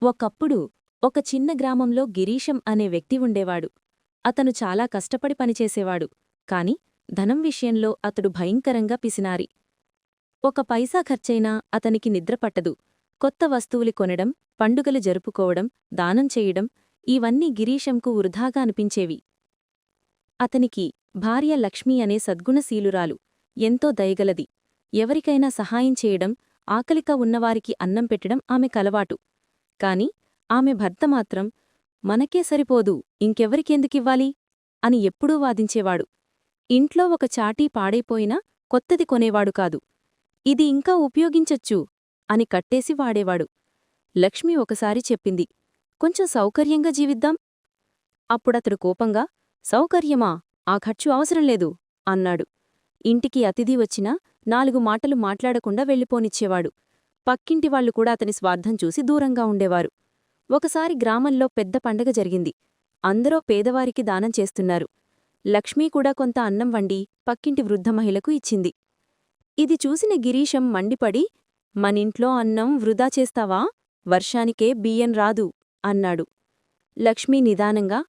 ఒకప్పుడు ఒక చిన్న గ్రామంలో గిరీశం అనే వ్యక్తి ఉండేవాడు. అతను చాలా కష్టపడి పనిచేసేవాడు, కాని ధనం విషయంలో అతడు భయంకరంగా పిసినారి. ఒక పైసా ఖర్చైనా అతనికి నిద్రపట్టదు. కొత్త వస్తువులు కొనడం, పండుగలు జరుపుకోవడం, దానం చేయడం ఇవన్నీ గిరీశంకు వృధాగా అనిపించేవి. అతనికి భార్య లక్ష్మీ అనే సద్గుణశీలురాలు, ఎంతో దయగలది. ఎవరికైనా సహాయం చేయడం, ఆకలిగా ఉన్నవారికి అన్నం పెట్టడం ఆమె కలవాటు. కాని ఆమె భర్త మాత్రం మనకే సరిపోదు, ఇంకెవరికెందుకివ్వాలి అని ఎప్పుడూ వాదించేవాడు. ఇంట్లో ఒక చాటీ పాడైపోయినా కొత్తది కొనేవాడు కాదు. ఇది ఇంకా ఉపయోగించొచ్చు అని కట్టేసి వాడేవాడు. లక్ష్మి ఒకసారి చెప్పింది, కొంచెం సౌకర్యంగా జీవిద్దాం. అప్పుడతడు కోపంగా, సౌకర్యమా, ఆ ఖర్చు అవసరంలేదు అన్నాడు. ఇంటికి అతిథి వచ్చినా 4 మాటలు మాట్లాడకుండా వెళ్ళిపోనిచ్చేవాడు. పక్కింటివాళ్లు కూడా అతని స్వార్థం చూసి దూరంగా ఉండేవారు. ఒకసారి గ్రామంలో పెద్ద పండగ జరిగింది. అందరూ పేదవారికి దానం చేస్తున్నారు. లక్ష్మీ కూడా కొంత అన్నం వండి పక్కింటి వృద్ధ మహిళకు ఇచ్చింది. ఇది చూసిన గిరీశం మండిపడి, మనింట్లో అన్నం వృధా చేస్తావా, వర్షానికే బియ్యం రాదు అన్నాడు. లక్ష్మీ నిదానంగా,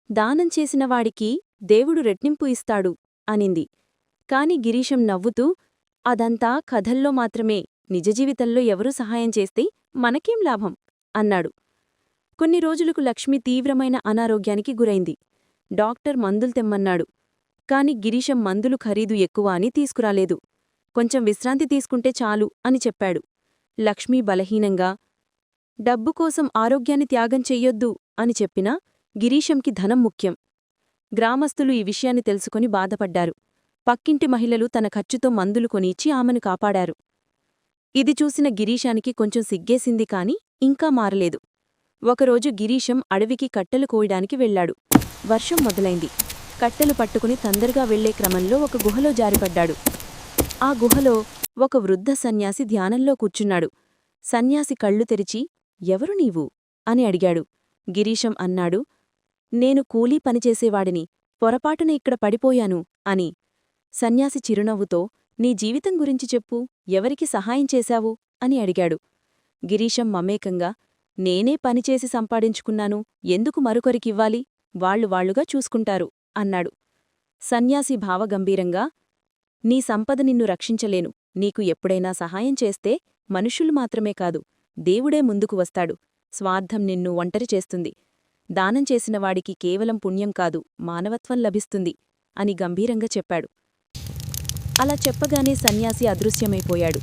దానం చేసినవాడికి దేవుడు రెట్టింపు ఇస్తాడు అనింది. కాని గిరీశం నవ్వుతూ, అదంతా కథల్లో మాత్రమే, నిజజీవితంలో ఎవరూ సహాయం చేస్తే మనకేం లాభం అన్నాడు. కొన్ని రోజులకు లక్ష్మి తీవ్రమైన అనారోగ్యానికి గురైంది. డాక్టర్ మందులు తెమ్మన్నాడు. కాని గిరీశం మందులు ఖరీదు ఎక్కువ అని తీసుకురాలేదు. కొంచెం విశ్రాంతి తీసుకుంటే చాలు అని చెప్పాడు. లక్ష్మీ బలహీనంగా, డబ్బు కోసం ఆరోగ్యాన్ని త్యాగం చెయ్యొద్దు అని చెప్పినా గిరీశంకి ధనం ముఖ్యం. గ్రామస్తులు ఈ విషయాన్ని తెలుసుకొని బాధపడ్డారు. పక్కింటి మహిళలు తన ఖర్చుతో మందులు కొనిచ్చి ఆమెను కాపాడారు. ఇది చూసిన గిరీశానికి కొంచెం సిగ్గేసింది కాని ఇంకా మారలేదు. ఒకరోజు గిరీశం అడవికి కట్టెలు కోయడానికి వెళ్లాడు. వర్షం మొదలైంది. కట్టెలు పట్టుకుని తొందరగా వెళ్లే క్రమంలో ఒక గుహలో జారిపడ్డాడు. ఆ గుహలో ఒక వృద్ధ సన్యాసి ధ్యానంలో కూర్చున్నాడు. సన్యాసి కళ్ళు తెరిచి, ఎవరు నీవు అని అడిగాడు. గిరీశం అన్నాడు, నేను కూలీ పనిచేసేవాడిని, పొరపాటున ఇక్కడ పడిపోయాను అని. సన్యాసి చిరునవ్వుతో, నీ జీవితం గురించి చెప్పు, ఎవరికి సహాయం చేశావు అని అడిగాడు. గిరీశం మమేకంగా, నేనే పనిచేసి సంపాదించుకున్నాను, ఎందుకు మరొకరికివ్వాలి, వాళ్లుగా చూసుకుంటారు అన్నాడు. సన్యాసి భావగంభీరంగా, నీ సంపద నిన్ను రక్షించలేను, నీకు ఎప్పుడైనా సహాయం చేస్తే మనుషులు మాత్రమే కాదు, దేవుడే ముందుకు వస్తాడు. స్వార్థం నిన్ను ఒంటరి చేస్తుంది. దానం చేసినవాడికి కేవలం పుణ్యం కాదు, మానవత్వం లభిస్తుంది అని గంభీరంగా చెప్పాడు. అలా చెప్పగానే సన్యాసి అదృశ్యమైపోయాడు.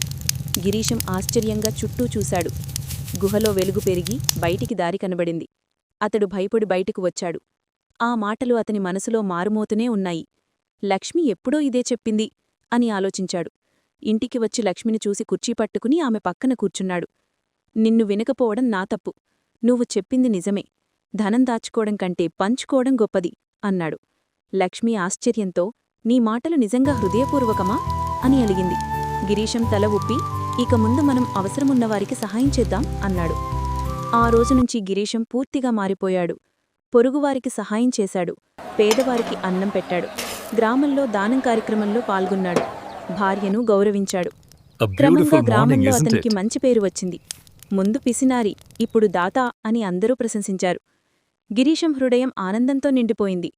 గిరీశం ఆశ్చర్యంగా చుట్టూ చూశాడు. గుహలో వెలుగు పెరిగి బయటికి దారి కనబడింది. అతడు భయపడి బయటకు వచ్చాడు. ఆ మాటలు అతని మనసులో మారుమోతూనే ఉన్నాయి. లక్ష్మి ఎప్పుడో ఇదే చెప్పింది అని ఆలోచించాడు. ఇంటికి వచ్చి లక్ష్మిని చూసి కుర్చీ పట్టుకుని ఆమె పక్కన కూర్చున్నాడు. నిన్ను వినకపోవడం నా తప్పు. నువ్వు చెప్పింది నిజమే. ధనం దాచుకోవడం కంటే పంచుకోవడం గొప్పది అన్నాడు. లక్ష్మి ఆశ్చర్యంతో, నీ మాటలు నిజంగా హృదయపూర్వకమా అని అలిగింది. గిరీశం తల ఊపి, ఇక ముందు మనం అవసరమున్నవారికి సహాయం చేద్దాం అన్నాడు. ఆ రోజునుంచి గిరీశం పూర్తిగా మారిపోయాడు. పొరుగువారికి సహాయం చేశాడు. పేదవారికి అన్నం పెట్టాడు. గ్రామంలో దానం కార్యక్రమంలో పాల్గొన్నాడు. భార్యను గౌరవించాడు. క్రమంగా గ్రామంలో అతనికి మంచి పేరు వచ్చింది. ముందు పిసినారి, ఇప్పుడు దాత అని అందరూ ప్రశంసించారు. గిరీశం హృదయం ఆనందంతో నిండిపోయింది.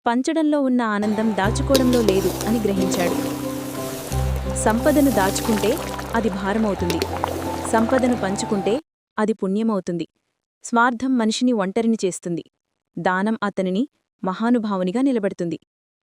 పంచడంలో ఉన్న ఆనందం దాచుకోవడంలో లేదు అని గ్రహించాడు. సంపదను దాచుకుంటే అది భారమవుతుంది. సంపదను పంచుకుంటే అది పుణ్యమవుతుంది. స్వార్థం మనిషిని ఒంటరిని చేస్తుంది. దానం అతనిని మహానుభావునిగా నిలబెడుతుంది.